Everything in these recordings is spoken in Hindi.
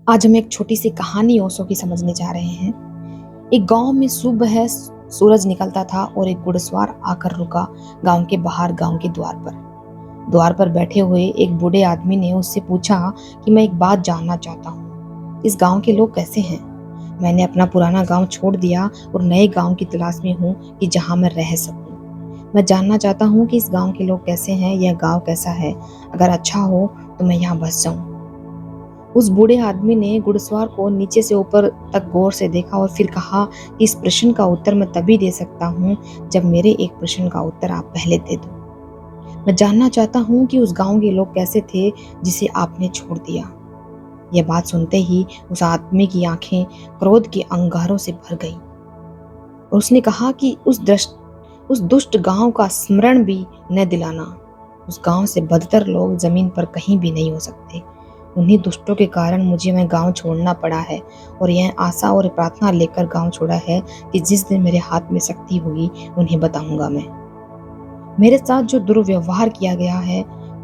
आज हम एक छोटी सी कहानी ओशो की समझने जा रहे हैं। एक गांव में सुबह सूरज निकलता था और एक घुड़सवार आकर रुका गांव के बाहर, गांव के द्वार पर। द्वार पर बैठे हुए एक बूढ़े आदमी ने उससे पूछा कि मैं एक बात जानना चाहता हूँ, इस गांव के लोग कैसे हैं? मैंने अपना पुराना गांव छोड़ दिया और नए गांव की तलाश में हूँ कि जहाँ मैं रह सकूँ। मैं जानना चाहता हूँ कि इस गांव के लोग कैसे हैं, यह गांव कैसा है। अगर अच्छा हो तो मैं यहाँ बस जाऊँ। उस बूढ़े आदमी ने घुड़सवार को नीचे से ऊपर तक गौर से देखा और फिर कहा कि इस प्रश्न का उत्तर मैं तभी दे सकता हूँ जब मेरे एक प्रश्न का उत्तर आप पहले दे दो। मैं जानना चाहता हूँ कि उस गांव के लोग कैसे थे जिसे आपने छोड़ दिया। यह बात सुनते ही उस आदमी की आंखें क्रोध के अंगारों से भर गई और उसने कहा कि उस दुष्ट गांव का स्मरण भी न दिलाना। उस गांव से बदतर लोग जमीन पर कहीं भी नहीं हो सकते। उन्हीं दुष्टों के कारण मुझे वह गांव छोड़ना पड़ा है और यह आशा और प्रार्थना लेकर गांव छोड़ा है कि जिस दिन मेरे हाथ में शक्ति होगी उन्हें बताऊंगा मैं। मेरे साथ जो दुर्व्यवहार किया गया है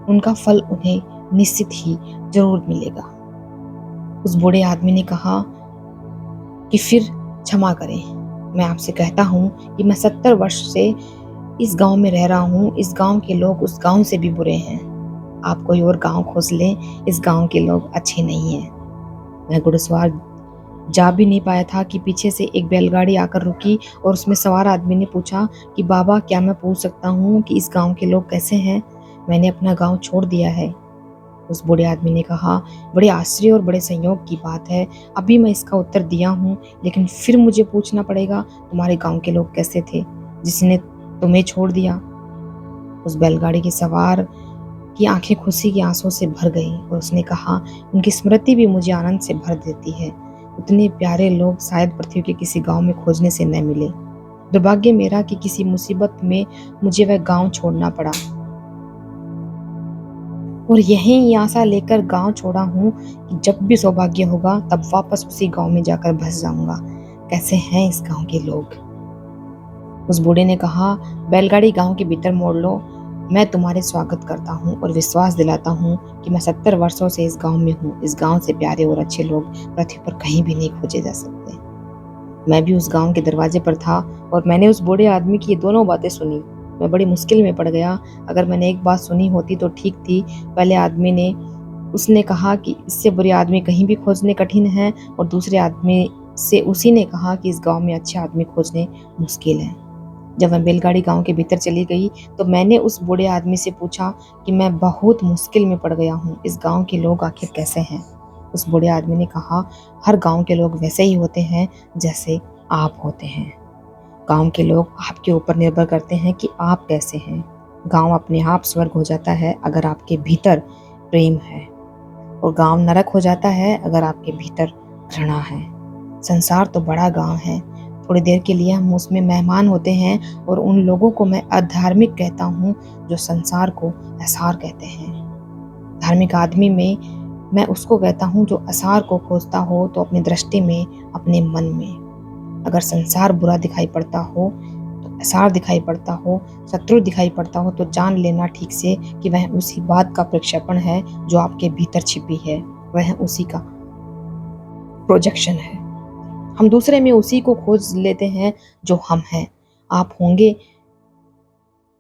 उनका फल उन्हें निश्चित ही जरूर मिलेगा। उस बूढ़े आदमी ने कहा कि फिर क्षमा करें, मैं आपसे कहता हूँ कि मैं 70 वर्ष से इस गांव में रह रहा हूँ। इस गांव के लोग उस गांव से भी बुरे हैं। आप कोई और गांव खोज लें, इस गांव के लोग अच्छे नहीं हैं। मैं घुड़सवार जा भी नहीं पाया था कि पीछे से एक बैलगाड़ी आकर रुकी और उसमें सवार आदमी ने पूछा कि बाबा, क्या मैं पूछ सकता हूँ कि इस गांव के लोग कैसे हैं? मैंने अपना गांव छोड़ दिया है। उस बूढ़े आदमी ने कहा, बड़े आश्चर्य और बड़े संयोग की बात है। अभी मैं इसका उत्तर दिया हूँ, लेकिन फिर मुझे पूछना पड़ेगा, तुम्हारे गांव के लोग कैसे थे जिसने तुम्हें छोड़ दिया? उस बैलगाड़ी के सवार की आंखें खुशी के आंसुओं से भर गई और उसने कहा, उनकी स्मृति भी मुझे आनंद से भर देती है। उतने प्यारे लोग शायद पृथ्वी के किसी गांव में खोजने से न मिले। दुर्भाग्य मेरा कि किसी मुसीबत में मुझे वह गांव छोड़ना पड़ा और यही आशा लेकर गांव छोड़ा हूँ कि जब भी सौभाग्य होगा तब वापस उसी गांव में जाकर बस जाऊंगा। कैसे हैं इस गांव के लोग? उस बूढ़े ने कहा, बैलगाड़ी गांव के भीतर मोड़ लो। मैं तुम्हारे स्वागत करता हूँ और विश्वास दिलाता हूँ कि मैं 70 वर्षों से इस गांव में हूँ। इस गांव से प्यारे और अच्छे लोग पृथ्वी पर कहीं भी नहीं खोजे जा सकते। मैं भी उस गांव के दरवाजे पर था और मैंने उस बूढ़े आदमी की ये दोनों बातें सुनी। मैं बड़ी मुश्किल में पड़ गया। अगर मैंने एक बात सुनी होती तो ठीक थी। पहले आदमी ने उसने कहा कि इससे बुरे आदमी कहीं भी खोजने कठिन है, और दूसरे आदमी से उसी ने कहा कि इस गांव में अच्छे आदमी खोजने मुश्किल है। जब मैं बैलगाड़ी गांव के भीतर चली गई तो मैंने उस बूढ़े आदमी से पूछा कि मैं बहुत मुश्किल में पड़ गया हूँ, इस गांव के लोग आखिर कैसे हैं? उस बूढ़े आदमी ने कहा, हर गांव के लोग वैसे ही होते हैं जैसे आप होते हैं। गांव के लोग आपके ऊपर निर्भर करते हैं कि आप कैसे हैं। गांव अपने आप स्वर्ग हो जाता है अगर आपके भीतर प्रेम है, और गांव नरक हो जाता है अगर आपके भीतर घृणा है। संसार तो बड़ा गांव है। थोड़ी देर के लिए हम उसमें मेहमान होते हैं और उन लोगों को मैं अधार्मिक कहता हूँ जो संसार को असार कहते हैं। धार्मिक आदमी में मैं उसको कहता हूँ जो असार को खोजता हो तो अपनी दृष्टि में, अपने मन में। अगर संसार बुरा दिखाई पड़ता हो तो असार दिखाई पड़ता हो, शत्रु दिखाई पड़ता हो, तो जान लेना ठीक से कि वह उसी बात का प्रक्षेपण है जो आपके भीतर छिपी है। वह उसी का प्रोजेक्शन है। हम दूसरे में उसी को खोज लेते हैं जो हम हैं। आप होंगे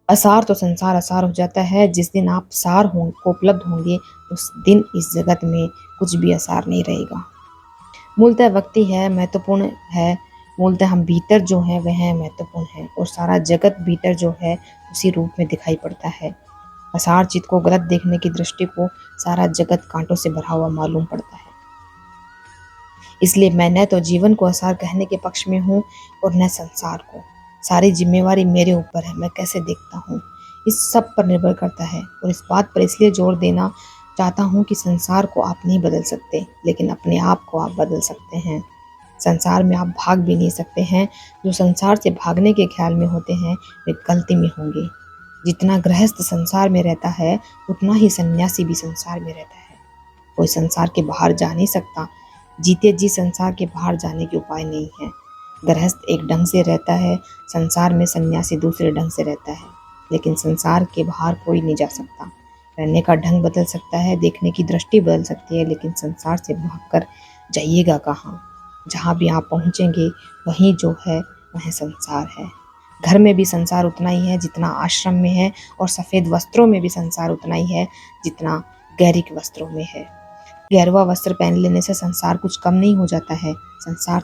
असार तो संसार असार हो जाता है। जिस दिन आप सार को उपलब्ध होंगे उस दिन इस जगत में कुछ भी असार नहीं रहेगा। मूलतः व्यक्ति है महत्वपूर्ण है। मूलतः हम भीतर जो है वह महत्वपूर्ण है, और सारा जगत भीतर जो है उसी रूप में दिखाई पड़ता है। असार चित्त को गलत देखने की दृष्टि को सारा जगत कांटों से भरा हुआ मालूम पड़ता है। इसलिए मैं न तो जीवन को असार कहने के पक्ष में हूँ और न संसार को। सारी जिम्मेवारी मेरे ऊपर है, मैं कैसे देखता हूँ इस सब पर निर्भर करता है। और इस बात पर इसलिए जोर देना चाहता हूँ कि संसार को आप नहीं बदल सकते, लेकिन अपने आप को आप बदल सकते हैं। संसार में आप भाग भी नहीं सकते हैं। जो संसार से भागने के ख्याल में होते हैं वे गलती में होंगे। जितना गृहस्थ संसार में रहता है उतना ही सन्यासी भी संसार में रहता है। कोई संसार के बाहर जा नहीं सकता। जीते जी संसार के बाहर जाने के उपाय नहीं है। गृहस्थ एक ढंग से रहता है, संसार में सन्यासी दूसरे ढंग से रहता है, लेकिन संसार के बाहर कोई नहीं जा सकता। रहने का ढंग बदल सकता है, देखने की दृष्टि बदल सकती है, लेकिन संसार से भागकर जाइएगा कहाँ। जहाँ भी आप पहुँचेंगे वहीं जो है वह संसार है। घर में भी संसार उतना ही है जितना आश्रम में है, और सफ़ेद वस्त्रों में भी संसार उतना ही है जितना गैरिक वस्त्रों में है। गहरवा वस्त्र पहन लेने से संसार कुछ कम नहीं हो जाता है। संसार